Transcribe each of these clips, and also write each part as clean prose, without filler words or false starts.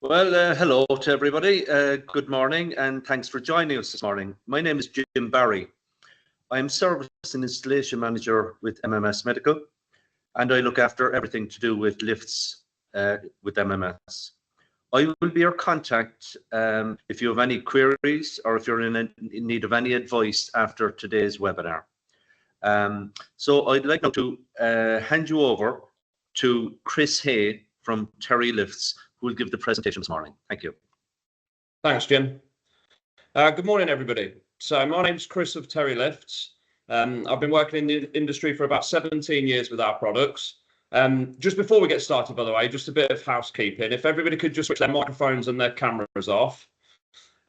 Hello to everybody. Good morning and thanks for joining us this morning. My name is Jim Barry. I am Service and Installation Manager with MMS Medical, and I look after everything to do with lifts with MMS. I will be your contact if you have any queries or if you're in need of any advice after today's webinar. So I'd like now to hand you over to Chris Hay from Terry Lifts, who will give the presentation this morning. Thank you. Thanks, Jim. Good morning, everybody. So my name's Chris of Terry Lifts. I've been working in the industry for about 17 years with our products. Just before we get started, by the way, just a bit of housekeeping. If everybody could just switch their microphones and their cameras off.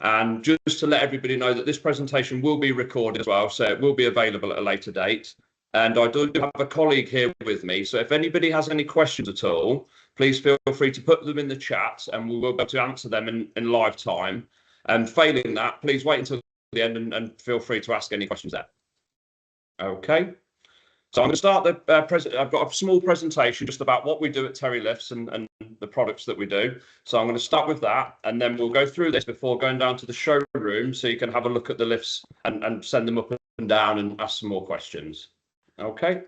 And just to let everybody know that this presentation will be recorded as well, so it will be available at a later date. And I do have a colleague here with me, so if anybody has any questions at all, please feel free to put them in the chat and we will be able to answer them in live time. And failing that, please wait until the end and feel free to ask any questions there. Okay, so I'm going to start the I've got a small presentation just about what we do at Terry Lifts and the products that we do. So I'm going to start with that, and then we'll go through this before going down to the showroom so you can have a look at the lifts and send them up and down and ask some more questions. Okay,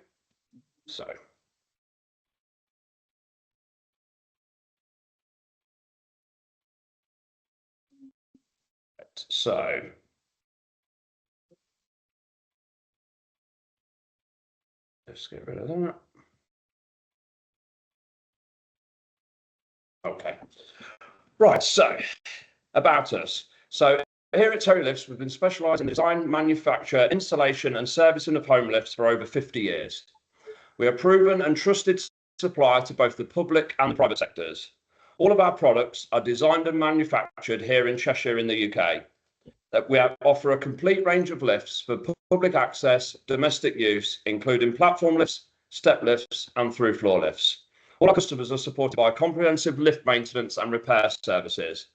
so. So. Let's get rid of that. Okay, right, so about us. So here at Terry Lifts, we've been specialised in design, manufacture, installation and servicing of home lifts for over 50 years. We are a proven and trusted supplier to both the public and the private sectors. All of our products are designed and manufactured here in Cheshire in the UK. We offer a complete range of lifts for public access, domestic use, including platform lifts, step lifts and through floor lifts. All our customers are supported by comprehensive lift maintenance and repair services.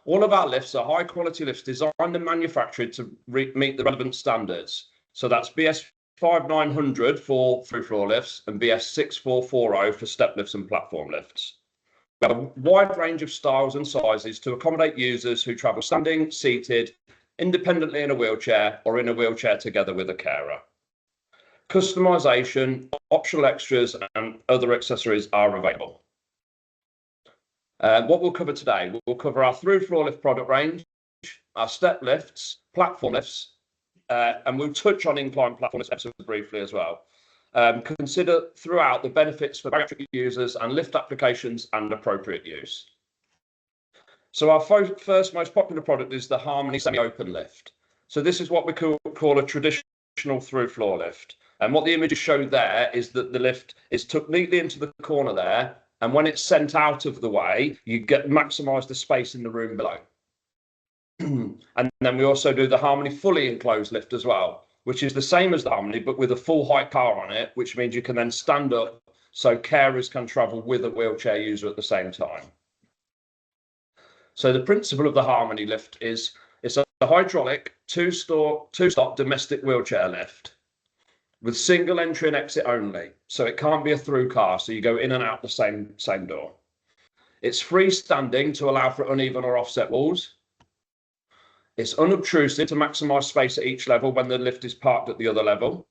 All of our lifts are high quality lifts designed and manufactured to meet the relevant standards. So that's BS 5900 for through floor lifts and BS 6440 for step lifts and platform lifts. We have a wide range of styles and sizes to accommodate users who travel standing, seated, independently in a wheelchair or in a wheelchair together with a carer. Customization, optional extras and other accessories are available. What we'll cover today, we'll cover our through floor lift product range, our step lifts, platform lifts, and we'll touch on incline platform lifts briefly as well. Consider throughout the benefits for bariatric users and lift applications and appropriate use. So our first most popular product is the Harmony semi-open lift. So this is what we call a traditional through floor lift. And what the images show there is that the lift is tucked neatly into the corner there. And when it's sent out of the way, you maximise the space in the room below. And then we also do the Harmony fully enclosed lift as well, which is the same as the Harmony, but with a full height car on it, which means you can then stand up so carers can travel with a wheelchair user at the same time. So the principle of the Harmony lift is it's a hydraulic two-stop domestic wheelchair lift with single entry and exit only. So it can't be a through car, so you go in and out the same door. It's freestanding to allow for uneven or offset walls. It's unobtrusive to maximise space at each level when the lift is parked at the other level.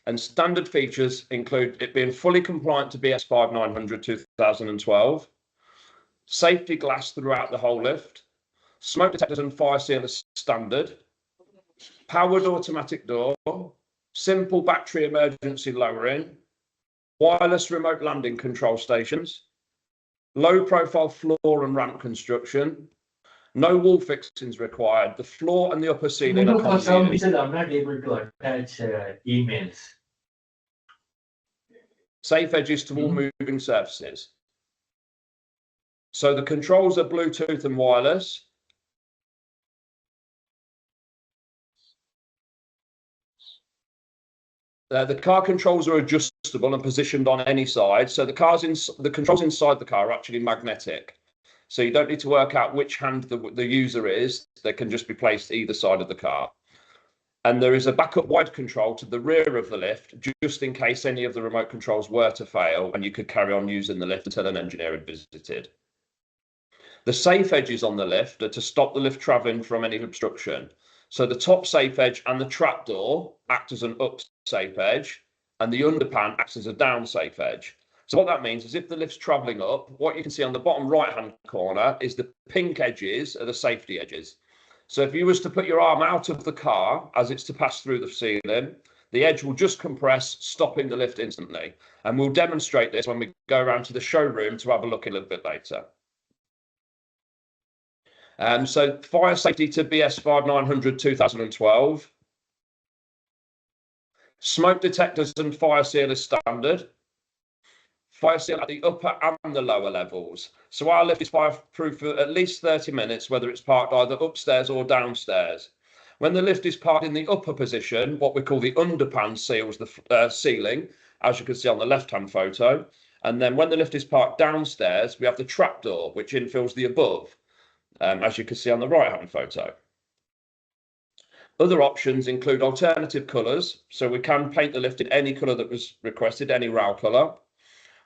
And standard features include it being fully compliant to BS 5900 2012, safety glass throughout the whole lift, smoke detectors and fire sealers standard, powered automatic door, simple battery emergency lowering, wireless remote landing control stations, low profile floor and ramp construction, no wall fixings required. The floor and the upper ceiling are for some reason I'm not able to attach emails. Safe edges to all moving surfaces. So the controls are Bluetooth and wireless. The car controls are adjustable and positioned on any side. So the controls inside the car are actually magnetic. So you don't need to work out which hand the user is. They can just be placed either side of the car. And there is a backup wide control to the rear of the lift, just in case any of the remote controls were to fail and you could carry on using the lift until an engineer had visited. The safe edges on the lift are to stop the lift travelling from any obstruction. So the top safe edge and the trapdoor act as an up safe edge, and the underpan acts as a down safe edge. So what that means is if the lift's travelling up, what you can see on the bottom right-hand corner is the pink edges are the safety edges. So if you was to put your arm out of the car as it's to pass through the ceiling, the edge will just compress, stopping the lift instantly. And we'll demonstrate this when we go around to the showroom to have a look a little bit later. So fire safety to BS 5900 2012. Smoke detectors and fire seal is standard. Fire seal at the upper and the lower levels. So our lift is fireproof for at least 30 minutes, whether it's parked either upstairs or downstairs. When the lift is parked in the upper position, what we call the underpan seals the ceiling, as you can see on the left-hand photo. And then when the lift is parked downstairs, we have the trapdoor, which infills the above, as you can see on the right-hand photo. Other options include alternative colours, so we can paint the lift in any colour that was requested, any rail colour.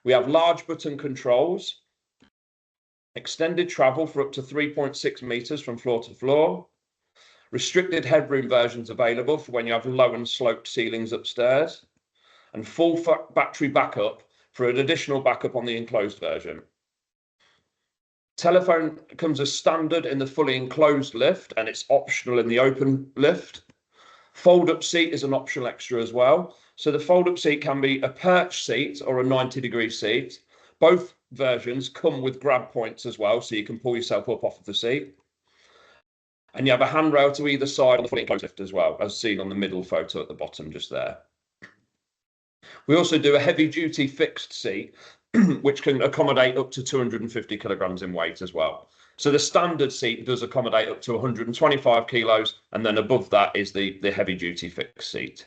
We have large button controls, extended travel for up to 3.6 metres from floor to floor, restricted headroom versions available for when you have low and sloped ceilings upstairs, and full battery backup for an additional backup on the enclosed version. Telephone comes as standard in the fully enclosed lift, and it's optional in the open lift. Fold-up seat is an optional extra as well. So the fold-up seat can be a perch seat or a 90-degree seat. Both versions come with grab points as well, so you can pull yourself up off of the seat. And you have a handrail to either side on the fully enclosed lift as well, as seen on the middle photo at the bottom just there. We also do a heavy-duty fixed seat, which can accommodate up to 250 kilograms in weight as well. So the standard seat does accommodate up to 125 kilos, and then above that is the heavy-duty fixed seat.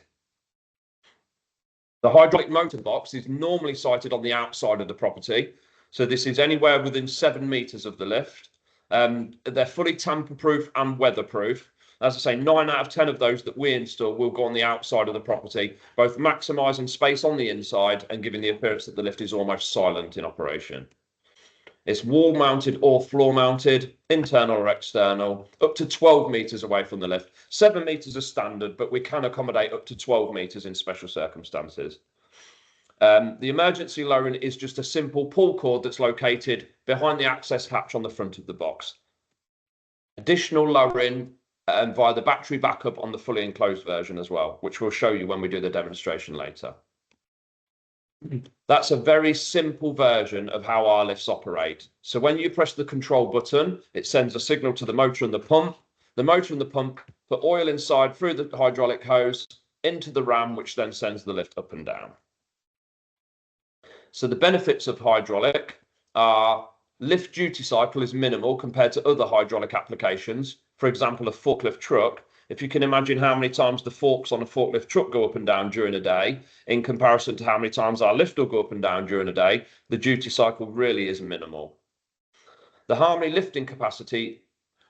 The hydraulic motor box is normally sited on the outside of the property. So this is anywhere within 7 meters of the lift. They're fully tamper-proof and weatherproof. As I say, 9 out of 10 of those that we install will go on the outside of the property, both maximising space on the inside and giving the appearance that the lift is almost silent in operation. It's wall mounted or floor mounted, internal or external, up to 12 metres away from the lift. 7 metres is standard, but we can accommodate up to 12 metres in special circumstances. The emergency lowering is just a simple pull cord that's located behind the access hatch on the front of the box. Additional lowering via the battery backup on the fully enclosed version as well, which we'll show you when we do the demonstration later. That's a very simple version of how our lifts operate. So when you press the control button, it sends a signal to the motor and the pump. The motor and the pump put oil inside through the hydraulic hose into the ram, which then sends the lift up and down. So the benefits of hydraulic are lift duty cycle is minimal compared to other hydraulic applications. For example, a forklift truck. If you can imagine how many times the forks on a forklift truck go up and down during a day, in comparison to how many times our lift will go up and down during a day, the duty cycle really is minimal. The Harmony lifting capacity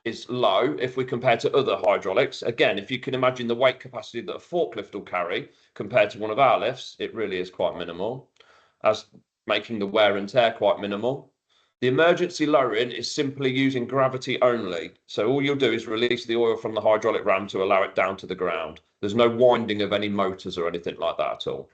is low if we compare to other hydraulics. Again, if you can imagine the weight capacity that a forklift will carry compared to one of our lifts, it really is quite minimal, as making the wear and tear quite minimal. The emergency lowering is simply using gravity only. So all you'll do is release the oil from the hydraulic ram to allow it down to the ground. There's no winding of any motors or anything like that at all.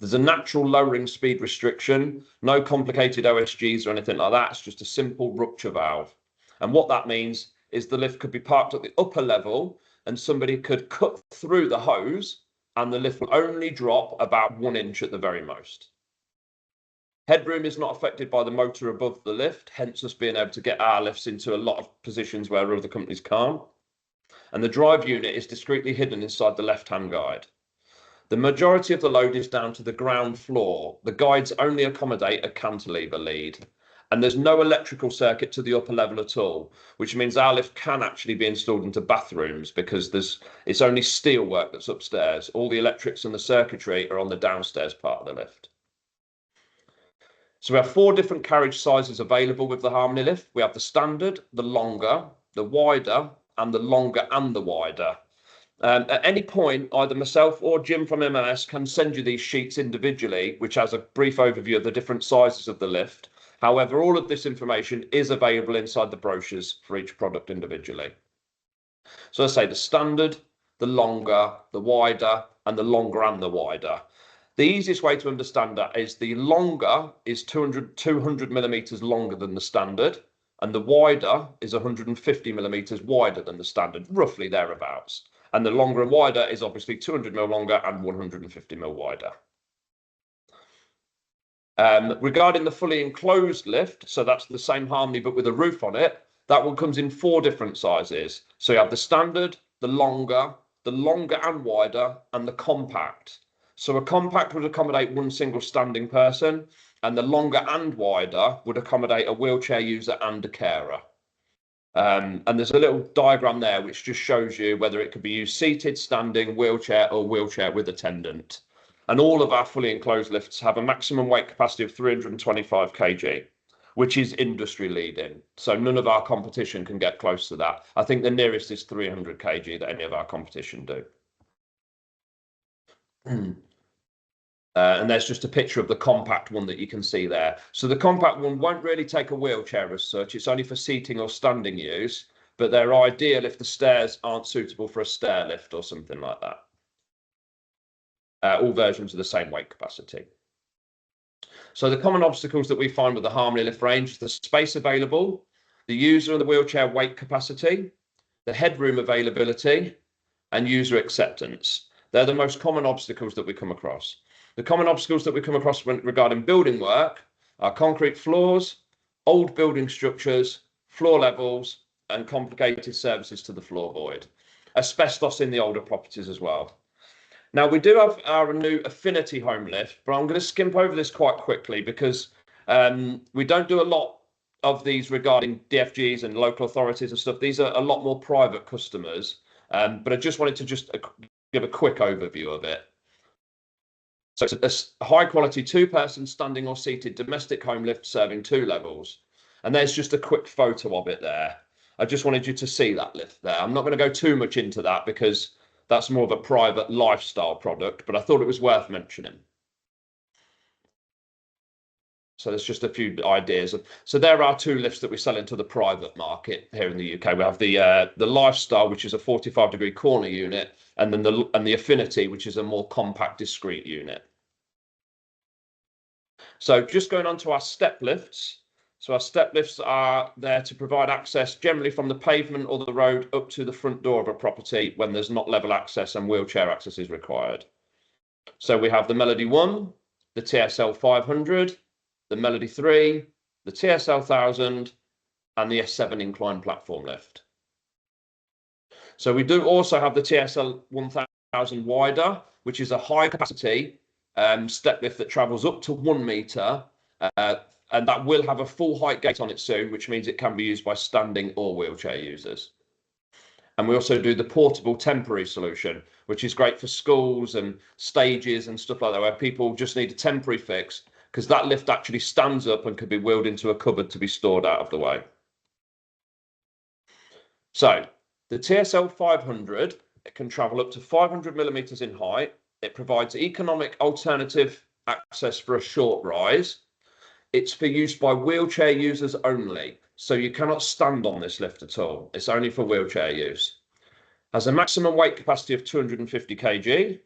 There's a natural lowering speed restriction, no complicated OSGs or anything like that. It's just a simple rupture valve. And what that means is the lift could be parked at the upper level and somebody could cut through the hose and the lift will only drop about 1 inch at the very most. Headroom is not affected by the motor above the lift, hence us being able to get our lifts into a lot of positions where other companies can't. And the drive unit is discreetly hidden inside the left-hand guide. The majority of the load is down to the ground floor. The guides only accommodate a cantilever lead. And there's no electrical circuit to the upper level at all, which means our lift can actually be installed into bathrooms because it's only steel work that's upstairs. All the electrics and the circuitry are on the downstairs part of the lift. So we have 4 different carriage sizes available with the Harmony lift. We have the standard, the longer, the wider, and the longer and the wider. At any point, either myself or Jim from MMS can send you these sheets individually, which has a brief overview of the different sizes of the lift. However, all of this information is available inside the brochures for each product individually. So I say the standard, the longer, the wider, and the longer and the wider. The easiest way to understand that is the longer is 200 millimeters longer than the standard, and the wider is 150 millimeters wider than the standard, roughly thereabouts. And the longer and wider is obviously 200 mil longer and 150 mil wider. Regarding the fully enclosed lift, so that's the same Harmony but with a roof on it, that one comes in 4 different sizes. So you have the standard, the longer and wider, and the compact. So a compact would accommodate 1 single standing person, and the longer and wider would accommodate a wheelchair user and a carer. And there's a little diagram there which just shows you whether it could be used seated, standing, wheelchair, or wheelchair with attendant. And all of our fully enclosed lifts have a maximum weight capacity of 325 kg, which is industry leading. So none of our competition can get close to that. I think the nearest is 300 kg that any of our competition do. And there's just a picture of the compact one that you can see there. So the compact one won't really take a wheelchair as such. It's only for seating or standing use, but they're ideal if the stairs aren't suitable for a stair lift or something like that. All versions are the same weight capacity. So the common obstacles that we find with the Harmony lift range is the space available, the user and the wheelchair weight capacity, the headroom availability, and user acceptance. They're the most common obstacles that we come across. The common obstacles that we come across regarding building work are concrete floors, old building structures, floor levels, and complicated services to the floor void. Asbestos in the older properties as well. Now, we do have our new Affinity home lift, but I'm going to skimp over this quite quickly because we don't do a lot of these regarding DFGs and local authorities and stuff. These are a lot more private customers, but I just wanted to give a quick overview of it. So it's a high quality 2-person standing or seated domestic home lift serving 2 levels. And there's just a quick photo of it there. I just wanted you to see that lift there. I'm not going to go too much into that because that's more of a private lifestyle product, but I thought it was worth mentioning. So there's just a few ideas. So there are 2 lifts that we sell into the private market here in the UK. We have the lifestyle, which is a 45-degree corner unit, and then the Affinity, which is a more compact, discrete unit. So just going on to our step lifts. So our step lifts are there to provide access generally from the pavement or the road up to the front door of a property when there's not level access and wheelchair access is required. So we have the Melody 1, the TSL 500, the Melody 3, the TSL 1000, and the S7 incline platform lift. So we do also have the TSL 1000 wider, which is a high capacity step lift that travels up to 1 metre, and that will have a full height gate on it soon, which means it can be used by standing or wheelchair users. And we also do the portable temporary solution, which is great for schools and stages and stuff like that, where people just need a temporary fix, because that lift actually stands up and could be wheeled into a cupboard to be stored out of the way. So the TSL 500, it can travel up to 500 millimeters in height. It provides economic alternative access for a short rise. It's for use by wheelchair users only, so you cannot stand on this lift at all. It's only for wheelchair use. Has a maximum weight capacity of 250 kg,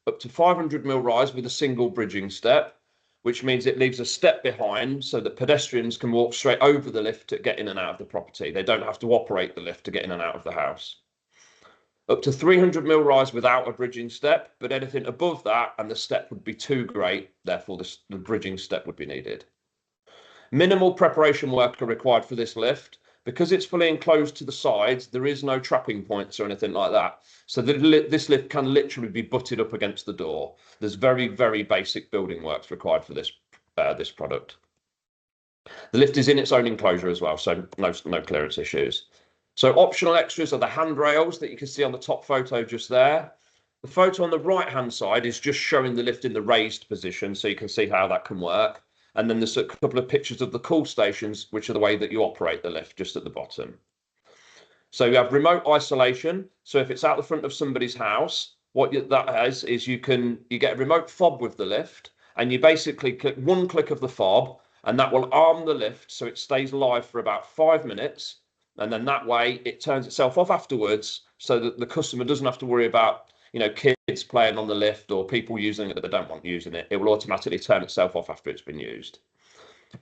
up to 500 mil rise with a single bridging step, which means it leaves a step behind so that pedestrians can walk straight over the lift to get in and out of the property. They don't have to operate the lift to get in and out of the house. Up to 300 mil rise without a bridging step, but anything above that and the step would be too great, therefore the bridging step would be needed. Minimal preparation work are required for this lift. Because it's fully enclosed to the sides, there is no trapping points or anything like that. So this lift can literally be butted up against the door. There's very, very basic building works required for this product. The lift is in its own enclosure as well, so no clearance issues. So optional extras are the handrails that you can see on the top photo just there. The photo on the right-hand side is just showing the lift in the raised position, so you can see how that can work. And then there's a couple of pictures of the call stations, which are the way that you operate the lift, just at the bottom. So you have remote isolation. So if it's out the front of somebody's house, what that has is you get a remote fob with the lift, and you basically click one click of the fob, and that will arm the lift so it stays live for about 5 minutes, and then that way it turns itself off afterwards so that the customer doesn't have to worry about, you know, kids playing on the lift or people using it that they don't want using it. It will automatically turn itself off after it's been used.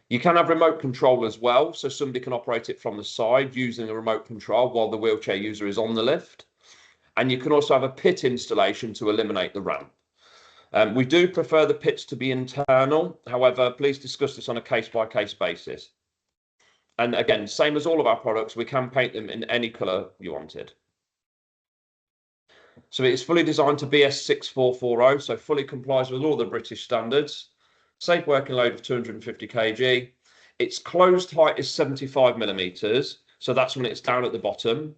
You can have remote control as well, so somebody can operate it from the side using a remote control while the wheelchair user is on the lift. And you can also have a pit installation to eliminate the ramp. We do prefer the pits to be internal. However, please discuss this on a case-by-case basis. And again, same as all of our products, we can paint them in any colour you wanted. So it is fully designed to BS 6440, so fully complies with all the British standards. Safe working load of 250 kg. Its closed height is 75 millimeters, so that's when it's down at the bottom.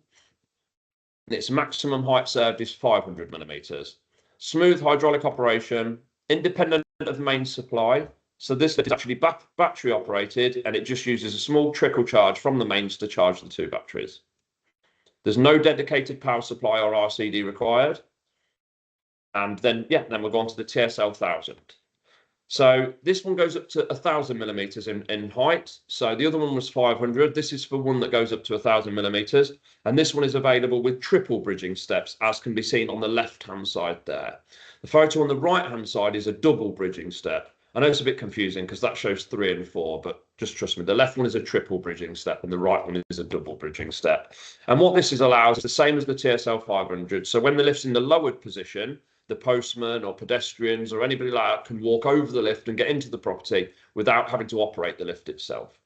And its maximum height served is 500 millimeters. Smooth hydraulic operation, independent of main supply. So this is actually battery operated, and it just uses a small trickle charge from the mains to charge the 2 batteries. There's no dedicated power supply or RCD required. And then we'll go on to the TSL 1000. So this one goes up to 1,000 millimeters in height. So the other one was 500. This is for one that goes up to 1,000 millimeters. And this one is available with triple bridging steps, as can be seen on the left-hand side there. The photo on the right-hand side is a double bridging step. I know it's a bit confusing because that shows 3 and 4, but just trust me, the left one is a triple bridging step and the right one is a double bridging step. And what this allows is the same as the TSL 500. So when the lift's in the lowered position, the postman or pedestrians or anybody like that can walk over the lift and get into the property without having to operate the lift itself.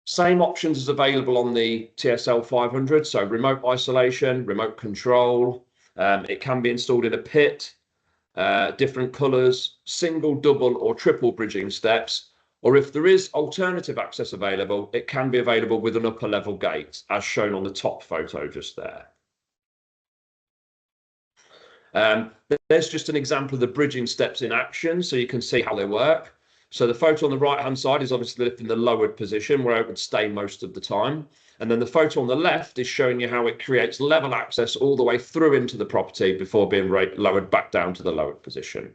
Same options as available on the TSL 500, so remote isolation, remote control. It can be installed in a pit, different colours, single, double or triple bridging steps, or if there is alternative access available, it can be available with an upper level gate, as shown on the top photo just there. There's just an example of the bridging steps in action, so you can see how they work. So the photo on the right hand side is obviously the lift in the lowered position where it would stay most of the time. And then the photo on the left is showing you how it creates level access all the way through into the property before being lowered back down to the lowered position.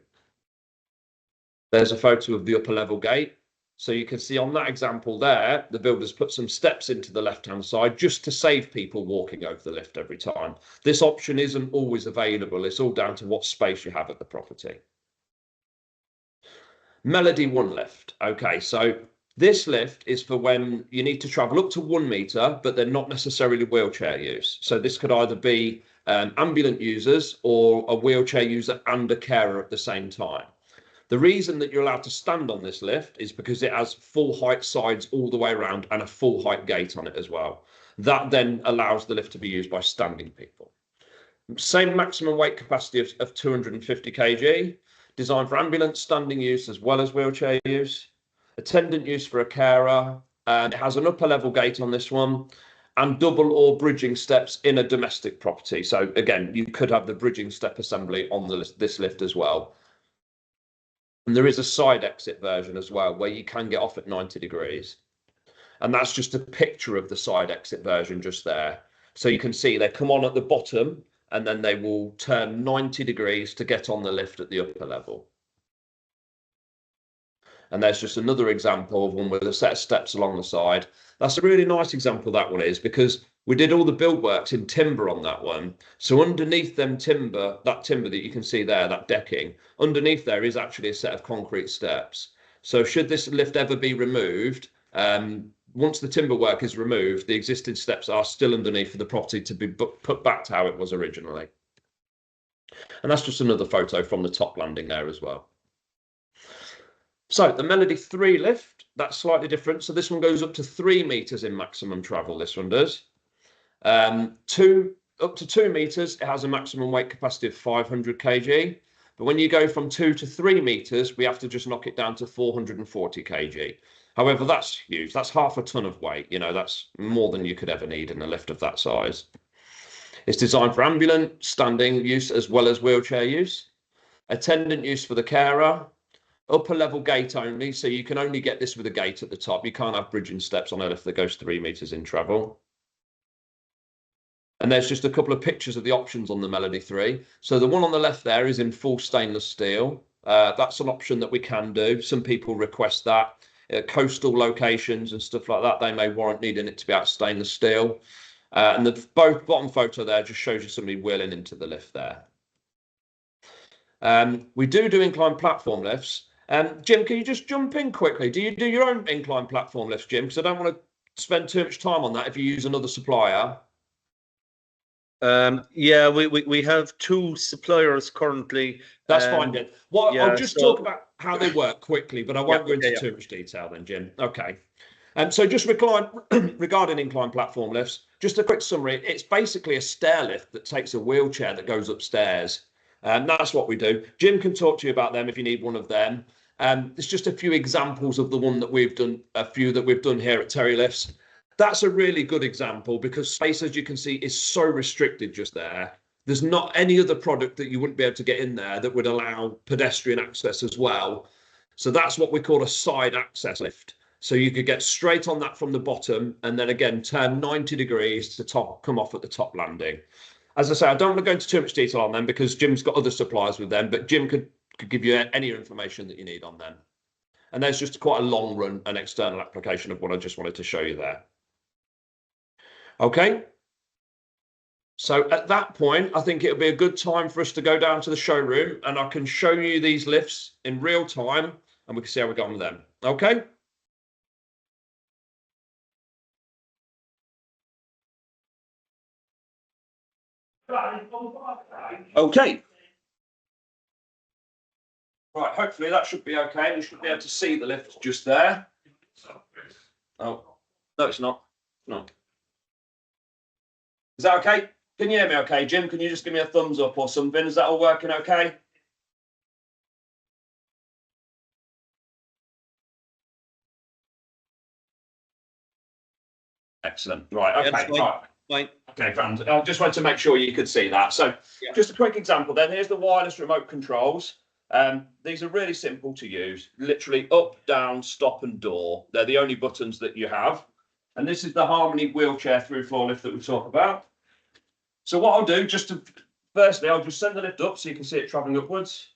There's a photo of the upper level gate. So you can see on that example there, the builders put some steps into the left-hand side just to save people walking over the lift every time. This option isn't always available. It's all down to what space you have at the property. Melody 1 lift. Okay, so this lift is for when you need to travel up to 1 meter, but they're not necessarily wheelchair use. So this could either be ambulant users or a wheelchair user and a carer at the same time. The reason that you're allowed to stand on this lift is because it has full height sides all the way around and a full height gate on it as well. That then allows the lift to be used by standing people. Same maximum weight capacity of 250 kg, designed for ambulance standing use as well as wheelchair use, attendant use for a carer, and it has an upper level gate on this one, and double or bridging steps in a domestic property. So again, you could have the bridging step assembly on this lift as well. And there is a side exit version as well, where you can get off at 90 degrees. And that's just a picture of the side exit version just there. So you can see they come on at the bottom and then they will turn 90 degrees to get on the lift at the upper level. And there's just another example of one with a set of steps along the side. That's a really nice example, that one is, because we did all the build works in timber on that one. So underneath them timber, that timber that you can see there, that decking, underneath there is actually a set of concrete steps. So should this lift ever be removed, once the timber work is removed, the existing steps are still underneath for the property to be put back to how it was originally. And that's just another photo from the top landing there as well. So the Melody 3 lift, that's slightly different. So this one goes up to 3 meters in maximum travel, this one does. Up to 2 meters, it has a maximum weight capacity of 500 kg. But when you go from 2 to 3 meters, we have to just knock it down to 440 kg. However, that's huge. That's half a ton of weight. You know, that's more than you could ever need in a lift of that size. It's designed for ambulance, standing use, as well as wheelchair use. Attendant use for the carer. Upper level gate only, so you can only get this with a gate at the top. You can't have bridging steps on a lift that goes 3 meters in travel. And there's just a couple of pictures of the options on the Melody 3. So the one on the left there is in full stainless steel. That's an option that we can do. Some people request that. coastal locations and stuff like that, they may warrant needing it to be out of stainless steel. And the bottom photo there just shows you somebody wheeling into the lift there. We do incline platform lifts. Jim, can you just jump in quickly? Do you do your own incline platform lifts, Jim? Because I don't want to spend too much time on that if you use another supplier. Yeah, we have 2 suppliers currently. That's fine, Jim. Well, yeah, I'll just talk about how they work quickly, but I won't go into yeah. too much detail then, Jim. Okay. So just regarding incline platform lifts, just a quick summary. It's basically a stair lift that takes a wheelchair that goes upstairs. And that's what we do. Jim can talk to you about them if you need one of them. There's just a few examples of the one that we've done, a few that we've done here at Terry Lifts. That's a really good example because space, as you can see, is so restricted just there. There's not any other product that you wouldn't be able to get in there that would allow pedestrian access as well. So that's what we call a side access lift. So you could get straight on that from the bottom and then again turn 90 degrees to come off at the top landing. As I say, I don't want to go into too much detail on them because Jim's got other suppliers with them, but Jim could give you any information that you need on them. And there's just quite a long run and external application of what I just wanted to show you there. Okay. So at that point, I think it'll be a good time for us to go down to the showroom and I can show you these lifts in real time and we can see how we got on with them. Okay. Okay. Right, hopefully that should be okay. You should be able to see the lift just there. Oh, no, it's not. No. Is that okay? Can you hear me okay, Jim? Can you just give me a thumbs up or something? Is that all working okay? Excellent. Right, okay. Yeah, fine. Okay, grand. I just wanted to make sure you could see that. So just a quick example then. Here's the wireless remote controls. These are really simple to use. Literally up, down, stop and door. They're the only buttons that you have. And this is the Harmony wheelchair through floor lift that we talk about. So what I'll do, firstly, I'll just send the lift up so you can see it travelling upwards.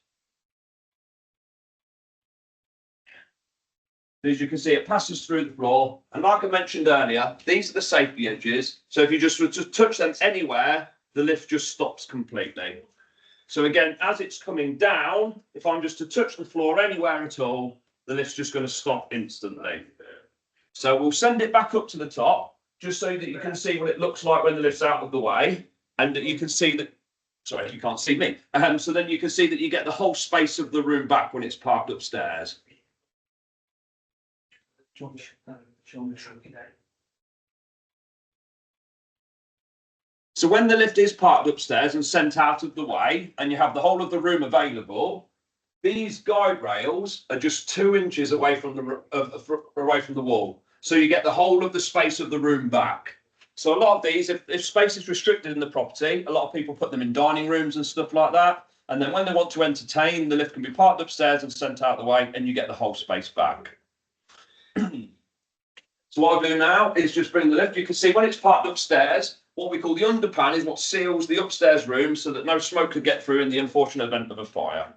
As you can see, it passes through the floor. And like I mentioned earlier, these are the safety edges. So if you just touch them anywhere, the lift just stops completely. So again, as it's coming down, if I'm just to touch the floor anywhere at all, the lift's just going to stop instantly. So we'll send it back up to the top, just so that you can see what it looks like when the lift's out of the way. And that you can see that, sorry, you can't see me. So then you can see that you get the whole space of the room back when it's parked upstairs. So when the lift is parked upstairs and sent out of the way and you have the whole of the room available, these guide rails are just 2 inches away from the wall. So you get the whole of the space of the room back. So a lot of these, if space is restricted in the property, a lot of people put them in dining rooms and stuff like that. And then when they want to entertain, the lift can be parked upstairs and sent out the way and you get the whole space back. So what I'll do now is just bring the lift. You can see when it's parked upstairs, what we call the underpan is what seals the upstairs room so that no smoke could get through in the unfortunate event of a fire.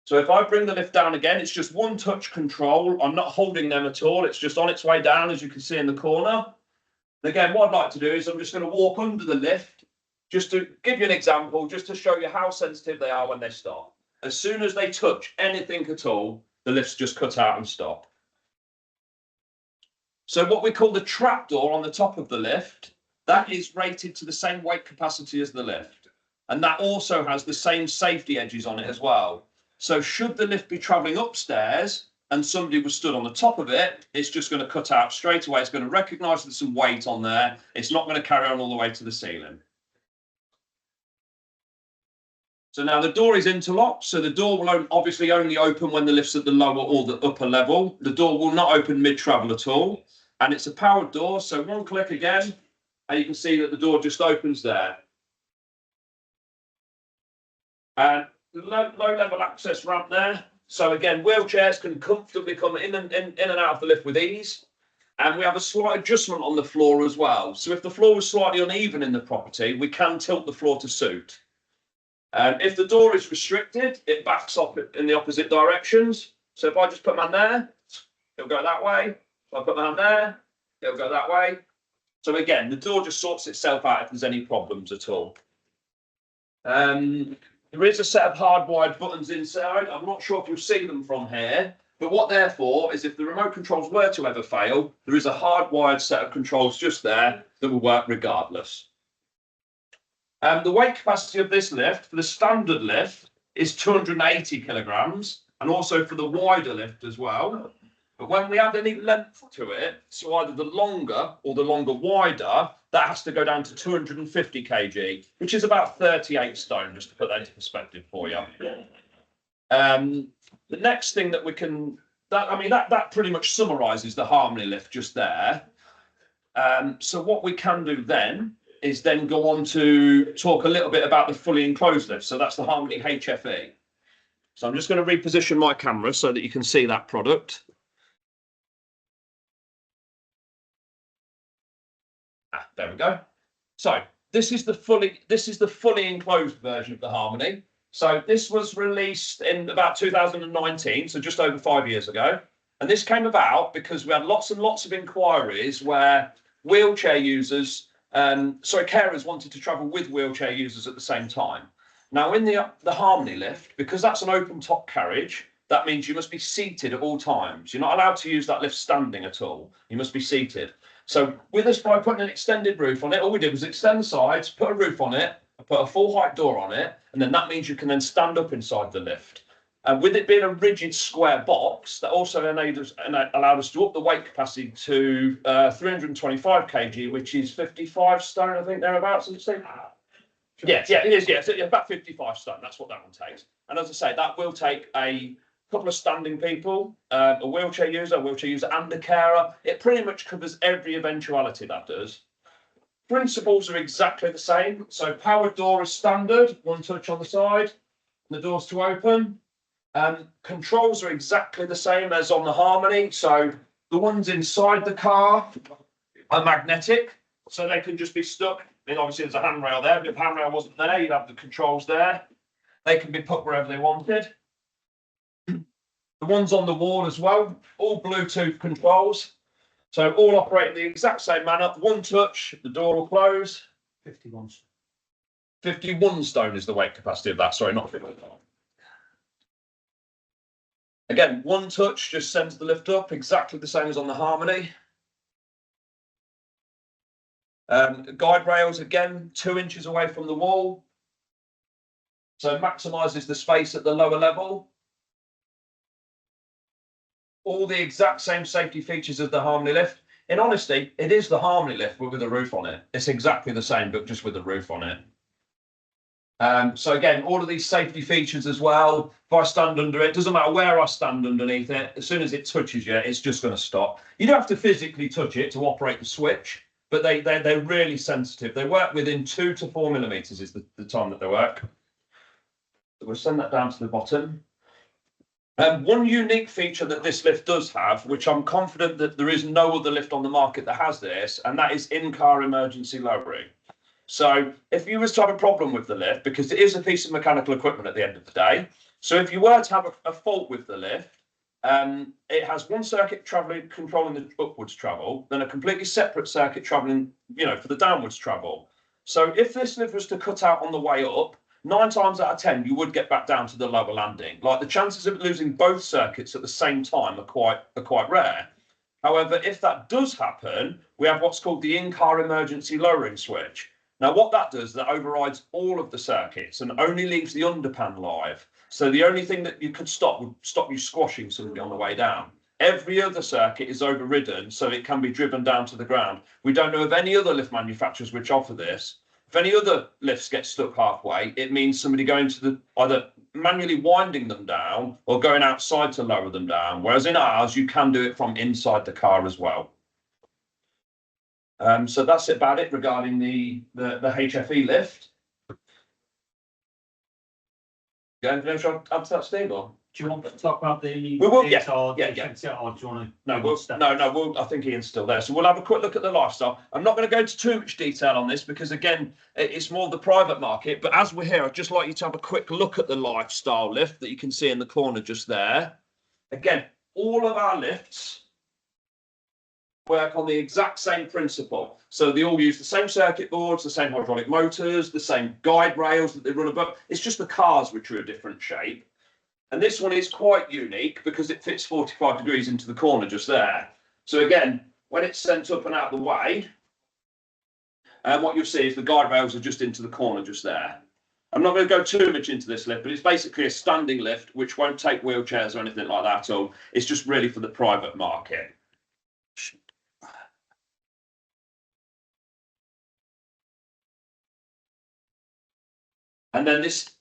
So if I bring the lift down again, it's just one touch control. I'm not holding them at all. It's just on its way down, as you can see in the corner. And again, what I'd like to do is I'm just going to walk under the lift, just to give you an example, just to show you how sensitive they are when they stop. As soon as they touch anything at all, the lift's just cut out and stop. So what we call the trapdoor on the top of the lift, that is rated to the same weight capacity as the lift. And that also has the same safety edges on it as well. So should the lift be travelling upstairs and somebody was stood on the top of it, it's just going to cut out straight away. It's going to recognise there's some weight on there. It's not going to carry on all the way to the ceiling. So now the door is interlocked. So the door will obviously only open when the lift's at the lower or the upper level. The door will not open mid-travel at all. And it's a powered door. So one click again, and you can see that the door just opens there. And low level access ramp there. So again, wheelchairs can comfortably come in and out of the lift with ease. And we have a slight adjustment on the floor as well. So if the floor was slightly uneven in the property, we can tilt the floor to suit. If the door is restricted, it backs up in the opposite directions. So if I just put my hand there, it'll go that way. If I put my hand there, it'll go that way. So again, the door just sorts itself out if there's any problems at all. There is a set of hardwired buttons inside. I'm not sure if you'll see them from here, but what they're for is if the remote controls were to ever fail, there is a hardwired set of controls just there that will work regardless. The weight capacity of this lift, for the standard lift, is 280 kilograms, and also for the wider lift as well. But when we add any length to it, so either the longer or the longer wider, that has to go down to 250 kg, which is about 38 stone, just to put that into perspective for you. The next thing that we can, that pretty much summarises the Harmony lift just there. So what we can do then is then go on to talk a little bit about the fully enclosed lift. So that's the Harmony HFE. So I'm just going to reposition my camera so that you can see that product. There we go. So this is the fully enclosed version of the Harmony. So this was released in about 2019, so just over 5 years ago. And this came about because we had lots and lots of inquiries where wheelchair users, carers wanted to travel with wheelchair users at the same time. Now in the Harmony lift, because that's an open top carriage, that means you must be seated at all times. You're not allowed to use that lift standing at all. You must be seated. So with us, by putting an extended roof on it, all we did was extend the sides, put a roof on it, put a full height door on it, and then that means you can then stand up inside the lift. And with it being a rigid square box, that also allowed us to up the weight capacity to 325 kg, which is 55 stone, I think, thereabouts. Yeah, it is. Yeah, so about 55 stone. That's what that one takes. And as I say, that will take a couple of standing people, a wheelchair user, and a carer. It pretty much covers every eventuality that does. Principles are exactly the same. So powered door is standard, one touch on the side, and the door's to open. Controls are exactly the same as on the Harmony. So the ones inside the car are magnetic, so they can just be stuck. I mean, obviously there's a handrail there, but if the handrail wasn't there, you'd have the controls there. They can be put wherever they wanted. The ones on the wall as well, all Bluetooth controls. So all operate in the exact same manner. One touch, the door will close. 51 stone is the weight capacity of that. Sorry, not 51. Again, one touch just sends the lift up, exactly the same as on the Harmony. Guide rails, again, 2 inches away from the wall. So maximises the space at the lower level. All the exact same safety features as the Harmony lift. In honesty, it is the Harmony lift but with a roof on it. It's exactly the same, but just with a roof on it. So again, all of these safety features as well. If I stand under it, doesn't matter where I stand underneath it, as soon as it touches you, it's just going to stop. You don't have to physically touch it to operate the switch, but they're really sensitive. They work within 2 to 4 millimeters is the time that they work. So we'll send that down to the bottom. One unique feature that this lift does have, which I'm confident that there is no other lift on the market that has this, and that is in-car emergency lowering. So if you was to have a problem with the lift, because it is a piece of mechanical equipment at the end of the day, so if you were to have a fault with the lift, it has one circuit controlling the upwards travel, then a completely separate circuit traveling, for the downwards travel. So if this lift was to cut out on the way up, 9 times out of 10, you would get back down to the lower landing. Like the chances of losing both circuits at the same time are quite rare. However, if that does happen, we have what's called the in-car emergency lowering switch. Now, what that does, that overrides all of the circuits and only leaves the underpan live. So the only thing that you could stop would stop you squashing somebody on the way down. Every other circuit is overridden, so it can be driven down to the ground. We don't know of any other lift manufacturers which offer this. If any other lifts get stuck halfway, it means somebody going to either manually winding them down or going outside to lower them down. Whereas in ours, you can do it from inside the car as well. So that's about it regarding the HFE lift. Going to add to that, Steve? Or? Do you want to talk about the? We will. Yeah. Or do you want to? No. I think Ian's still there. So we'll have a quick look at the lifestyle. I'm not going to go into too much detail on this because again, it's more the private market. But as we're here, I'd just like you to have a quick look at the lifestyle lift that you can see in the corner just there. Again, all of our lifts work on the exact same principle. So they all use the same circuit boards, the same hydraulic motors, the same guide rails that they run above. It's just the cars which are a different shape. And this one is quite unique because it fits 45 degrees into the corner just there. So again, when it's sent up and out of the way, what you'll see is the guide rails are just into the corner just there. I'm not going to go too much into this lift, but it's basically a standing lift which won't take wheelchairs or anything like that at all. It's just really for the private market. And then this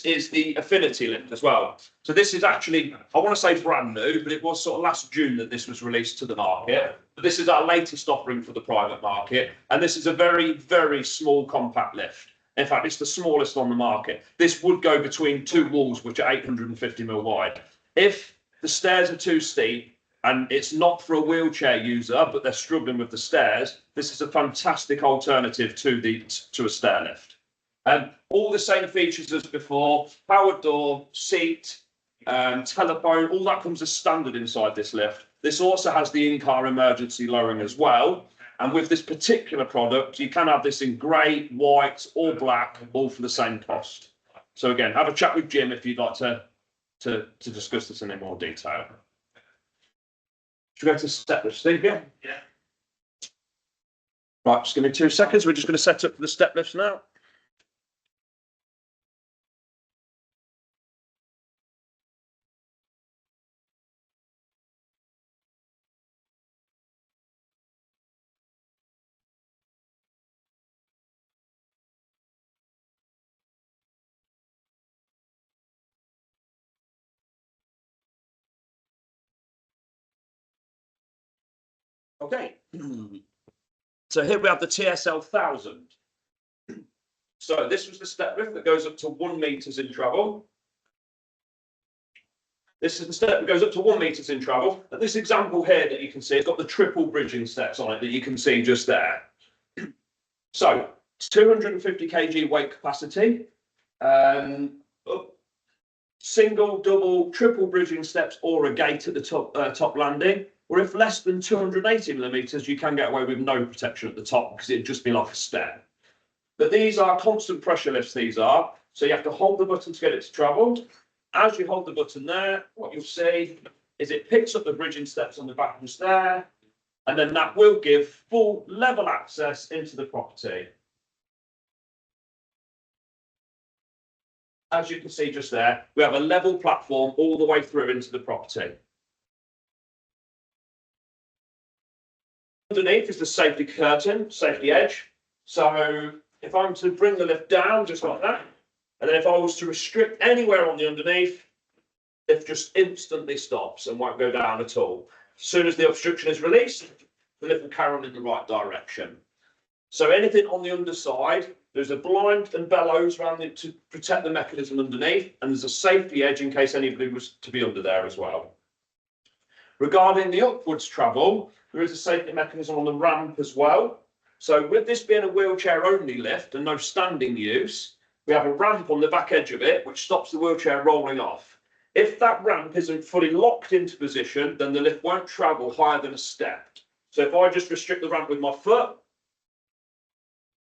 is the Affinity lift as well. So this is actually, I want to say brand new, but it was sort of last June that this was released to the market. But this is our latest offering for the private market. And this is a very, very small compact lift. In fact, it's the smallest on the market. This would go between two walls, which are 850mm wide. If the stairs are too steep and it's not for a wheelchair user, but they're struggling with the stairs, this is a fantastic alternative to a stair lift. All the same features as before: powered door, seat, telephone, all that comes as standard inside this lift. This also has the in-car emergency lowering as well. And with this particular product, you can have this in grey, white, or black, all for the same cost. So again, have a chat with Jim if you'd like to discuss this in more detail. Should we go to step lift, Steve? Yeah. Right, just give me 2 seconds. We're just going to set up for the step lifts now. Okay, so here we have the TSL 1000. So this was the step lift that goes up to 1 metres in travel. This is the step that goes up to 1 metres in travel. And this example here that you can see, it's got the triple bridging steps on it that you can see just there. So it's 250 kg weight capacity, single, double, triple bridging steps or a gate at the top landing. Or if less than 280mm, you can get away with no protection at the top because it'd just be like a step. But these are constant pressure lifts, these are. So you have to hold the button to get it to travel. As you hold the button there, what you'll see is it picks up the bridging steps on the back just there. And then that will give full level access into the property. As you can see just there, we have a level platform all the way through into the property. Underneath is the safety curtain, safety edge. So if I'm to bring the lift down just like that, and then if I was to restrict anywhere on the underneath, the lift just instantly stops and won't go down at all. As soon as the obstruction is released, the lift will carry on in the right direction. So anything on the underside, there's a blind and bellows around it to protect the mechanism underneath, and there's a safety edge in case anybody was to be under there as well. Regarding the upwards travel, there is a safety mechanism on the ramp as well. So with this being a wheelchair only lift and no standing use, we have a ramp on the back edge of it, which stops the wheelchair rolling off. If that ramp isn't fully locked into position, then the lift won't travel higher than a step. So if I just restrict the ramp with my foot,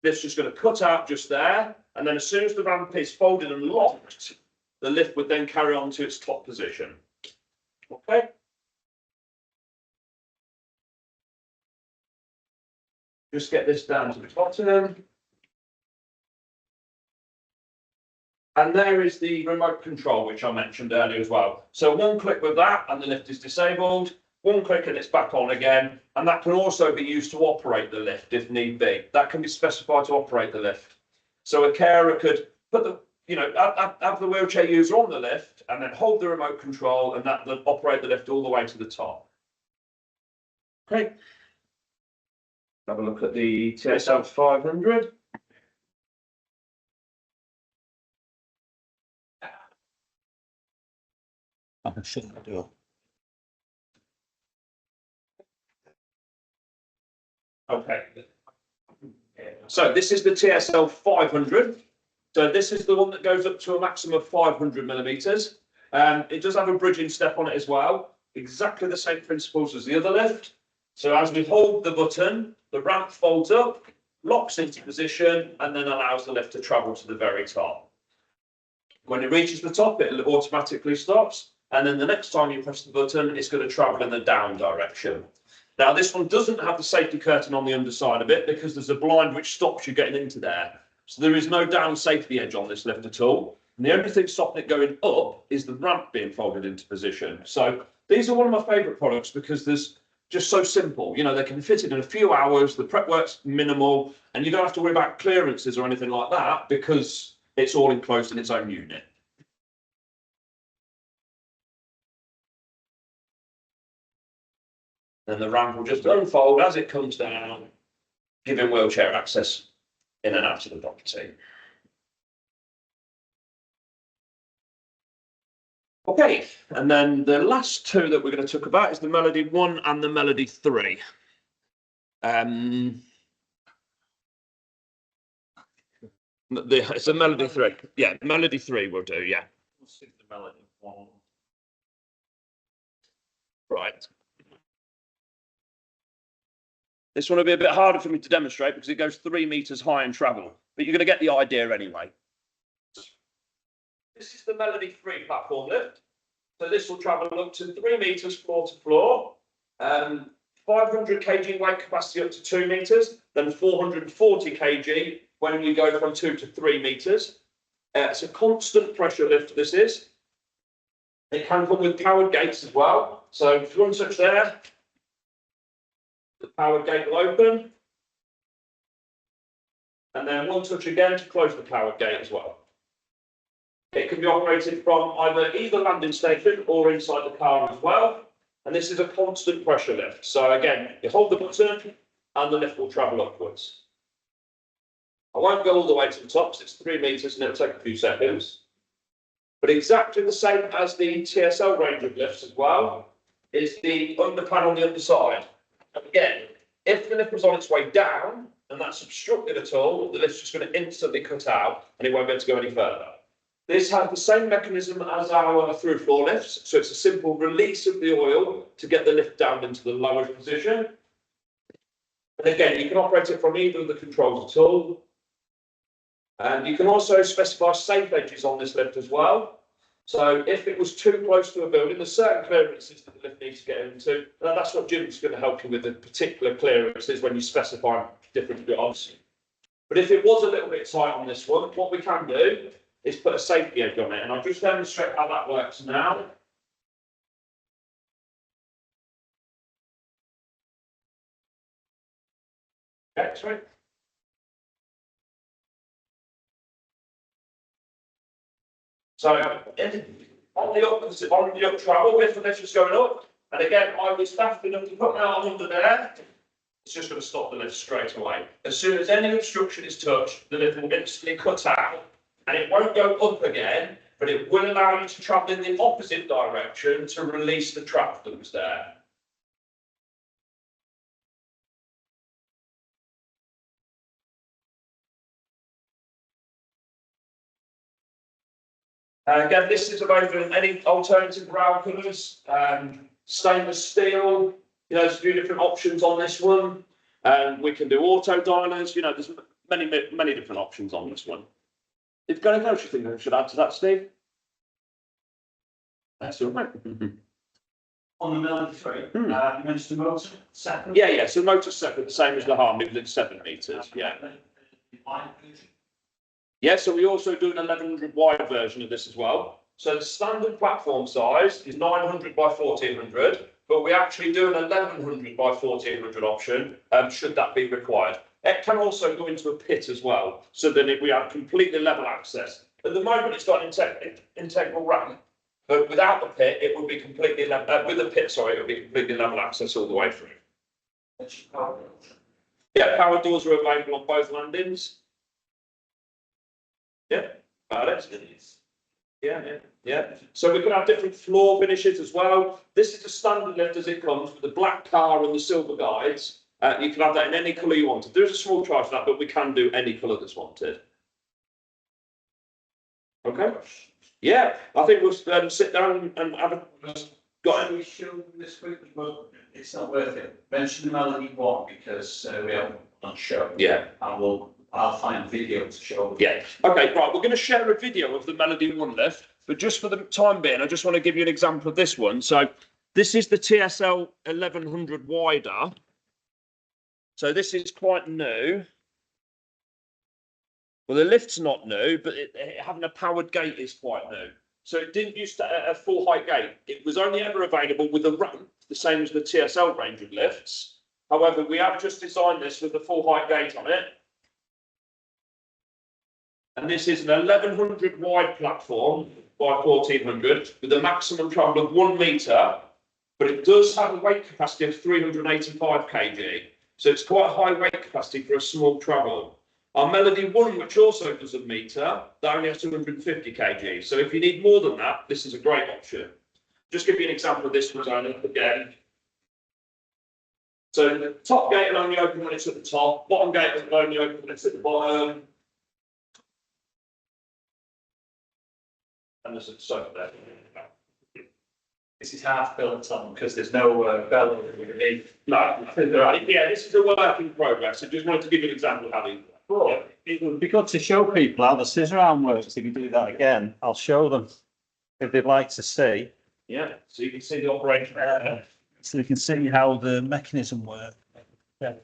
lift's just going to cut out just there. And then as soon as the ramp is folded and locked, the lift would then carry on to its top position. Okay. Just get this down to the bottom. And there is the remote control, which I mentioned earlier as well. So one click with that and the lift is disabled. One click and it's back on again. And that can also be used to operate the lift if need be. That can be specified to operate the lift. So a carer could put the, have the wheelchair user on the lift and then hold the remote control and that will operate the lift all the way to the top. Okay. Have a look at the TSL 500. I shouldn't do. Okay. So this is the TSL 500. So this is the one that goes up to a maximum of 500mm. It does have a bridging step on it as well. Exactly the same principles as the other lift. So as we hold the button, the ramp folds up, locks into position, and then allows the lift to travel to the very top. When it reaches the top, it automatically stops. And then the next time you press the button, it's going to travel in the down direction. Now, this one doesn't have the safety curtain on the underside of it because there's a blind which stops you getting into there. So there is no down safety edge on this lift at all. And the only thing stopping it going up is the ramp being folded into position. So these are one of my favourite products because there's just so simple. You know, they can be fitted in a few hours, the prep work's minimal, and you don't have to worry about clearances or anything like that because it's all enclosed in its own unit. Then the ramp will just unfold as it comes down, giving wheelchair access in and out of the property. Okay, and then the last two that we're going to talk about is the Melody 1 and the Melody 3. It's a Melody 3. Yeah, Melody 3 will do, yeah. We'll see the Melody 1. Right. This one will be a bit harder for me to demonstrate because it goes 3 meters high in travel, but you're going to get the idea anyway. This is the Melody 3 platform lift. So this will travel up to 3 meters floor to floor, 500 kg weight capacity up to 2 meters, then 440 kg when we go from 2 to 3 meters. It's a constant pressure lift, this is. It can come with powered gates as well. So if you want to touch there, the powered gate will open. And then one touch again to close the powered gate as well. It can be operated from either landing station or inside the car as well. And this is a constant pressure lift. So again, you hold the button and the lift will travel upwards. I won't go all the way to the top, because it's 3 meters and it'll take a few seconds. But exactly the same as the TSL range of lifts as well, is the underpan on the underside. And again, if the lift was on its way down and that's obstructed at all, the lift's just going to instantly cut out and it won't be able to go any further. This has the same mechanism as our through floor lifts, so it's a simple release of the oil to get the lift down into the lowest position. And again, you can operate it from either of the controls at all. And you can also specify safe edges on this lift as well. So if it was too close to a building, there's certain clearances that the lift needs to get into. And that's what Jim's going to help you with, the particular clearances when you specify different jobs. But if it was a little bit tight on this one, what we can do is put a safety edge on it. And I'll just demonstrate how that works now. Okay, sorry. So on the up travel, if the lift is going up, and again, I was fast enough to put my arm under there, it's just going to stop the lift straight away. As soon as any obstruction is touched, the lift will instantly cut out, and it won't go up again, but it will allow you to travel in the opposite direction to release the trap that was there. Again, this is available in any alternative brown colours, stainless steel. You know, there's a few different options on this one. We can do auto dialers. You know, there's many different options on this one. If you've got anything else you think I should add to that, Steve? That's all right. On the Melody 3, you mentioned the motor separate? Yeah. So the motor's separate, the same as the Harmony within 7 meters. Yeah. Yeah, so we also do an 1100 wide version of this as well. So the standard platform size is 900 by 1400, but we actually do an 1100 by 1400 option, should that be required. It can also go into a pit as well, so then we have completely level access. At the moment, it's got an integral ramp, but without the pit, it would be completely level. With the pit, sorry, it would be completely level access all the way through. Yeah, power doors are available on both landings. Yeah, about it. Yeah. So we can have different floor finishes as well. This is a standard lift as it comes with the black car and the silver guides. You can have that in any colour you wanted. There's a small charge for that, but we can do any colour that's wanted. Okay. Yeah, I think we'll sit down and have a Got we show them this quickly, but it's not worth it. Mention the Melody one because we haven't on show. Yeah. And I'll find video to show them. Yeah. Okay, right. We're going to share a video of the Melody One lift, but just for the time being, I just want to give you an example of this one. So this is the TSL 1100 wider. So this is quite new. Well, the lift's not new, but having a powered gate is quite new. So it didn't use a full height gate. It was only ever available with a ramp, the same as the TSL range of lifts. However, we have just designed this with the full height gate on it. And this is an 1100 wide platform by 1400 with a maximum travel of 1 metre, but it does have a weight capacity of 385 kg. So it's quite a high weight capacity for a small travel. Our Melody One, which also does a metre, that only has 250 kg. So if you need more than that, this is a great option. Just give you an example of this one again. So the top gate will only open when it's at the top, bottom gate will only open when it's at the bottom. And there's a sofa there. This is half built on because there's no bell underneath. No, yeah, this is a work in progress. I just wanted to give you an example of how these work. It would be good to show people how the scissor arm works. If you do that again, I'll show them if they'd like to see. Yeah, so you can see the operation. So you can see how the mechanism works. Yeah.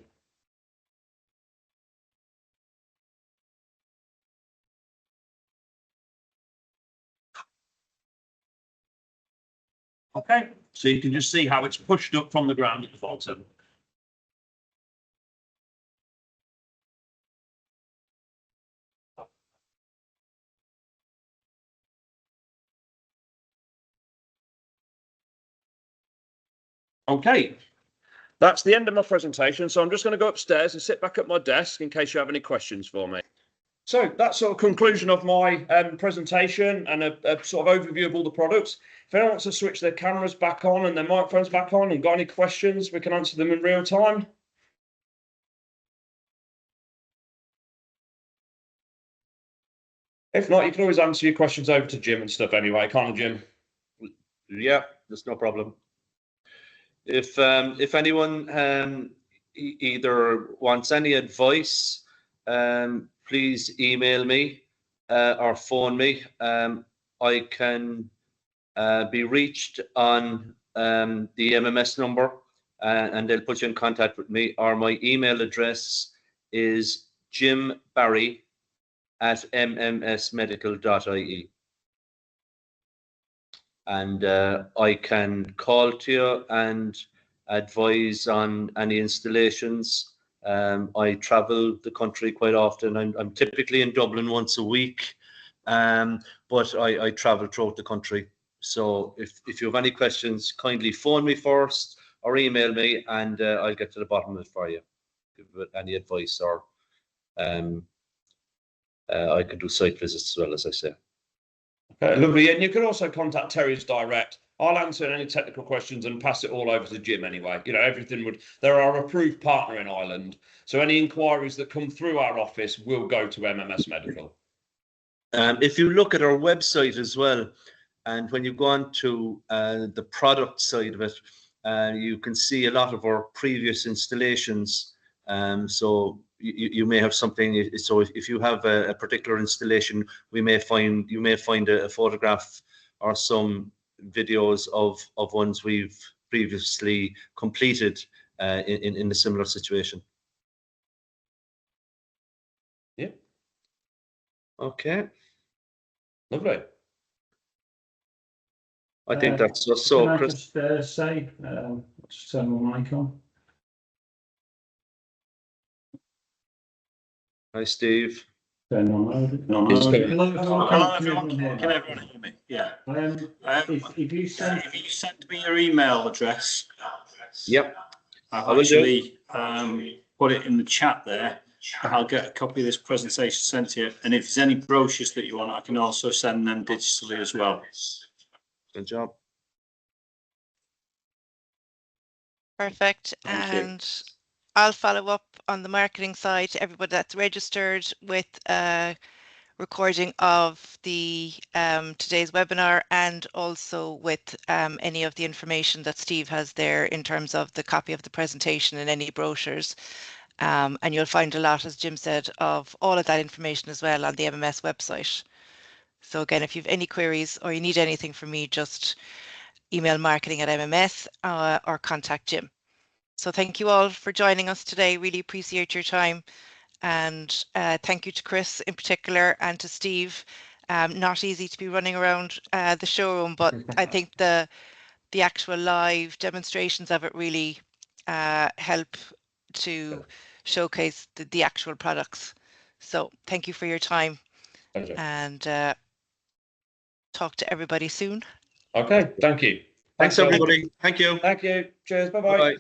Okay, so you can just see how it's pushed up from the ground at the bottom. Okay, that's the end of my presentation. So I'm just going to go upstairs and sit back at my desk in case you have any questions for me. So that's sort of conclusion of my presentation and a sort of overview of all the products. If anyone wants to switch their cameras back on and their microphones back on and got any questions, we can answer them in real time. If not, you can always answer your questions over to Jim and stuff anyway, can't you, Jim? Yeah, there's no problem. If anyone either wants any advice, please email me or phone me. I can be reached on the MMS number and they'll put you in contact with me, or my email address is jimbarry@mmsmedical.ie. And I can call to you and advise on any installations. I travel the country quite often. I'm typically in Dublin once a week, but I travel throughout the country. So if you have any questions, kindly phone me first or email me, and I'll get to the bottom of it for you. Give any advice, or I could do site visits as well, as I say. Okay, lovely. And you can also contact Terry's direct. I'll answer any technical questions and pass it all over to Jim anyway. You know, everything would, they're our approved partner in Ireland. So any inquiries that come through our office will go to MMS Medical. If you look at our website as well, and when you go on to the product side of it, you can see a lot of our previous installations. So you may have something. So if you have a particular installation, you may find a photograph or some videos of ones we've previously completed in a similar situation. Yeah. Okay. Lovely. I think that's just so. Can I Chris, just say, just turn my mic on. hi, Steve. Turn on. No, Yes, no. sir. Hello, everyone. Can everyone hear me? Yeah. If you send me your email address, Yep. I've actually put it in the chat there. I'll get a copy of this presentation sent to you. And if there's any brochures that you want, I can also send them digitally as well. Good job. Perfect. Thank you. And I'll follow up on the marketing side to everybody that's registered with a recording of the today's webinar, and also with any of the information that Steve has there in terms of the copy of the presentation and any brochures. And you'll find a lot, as Jim said, of all of that information as well on the MMS website. So again, if you have any queries or you need anything from me, just email marketing@MMS or contact Jim. So thank you all for joining us today. Really appreciate your time. And thank you to Chris in particular and to Steve. Not easy to be running around the showroom, but I think the actual live demonstrations of it really help to showcase the actual products. So thank you for your time. Pleasure. And talk to everybody soon. Okay, thank you. Thanks, everybody. Thank you. Thank you. Cheers. Bye-bye. Bye.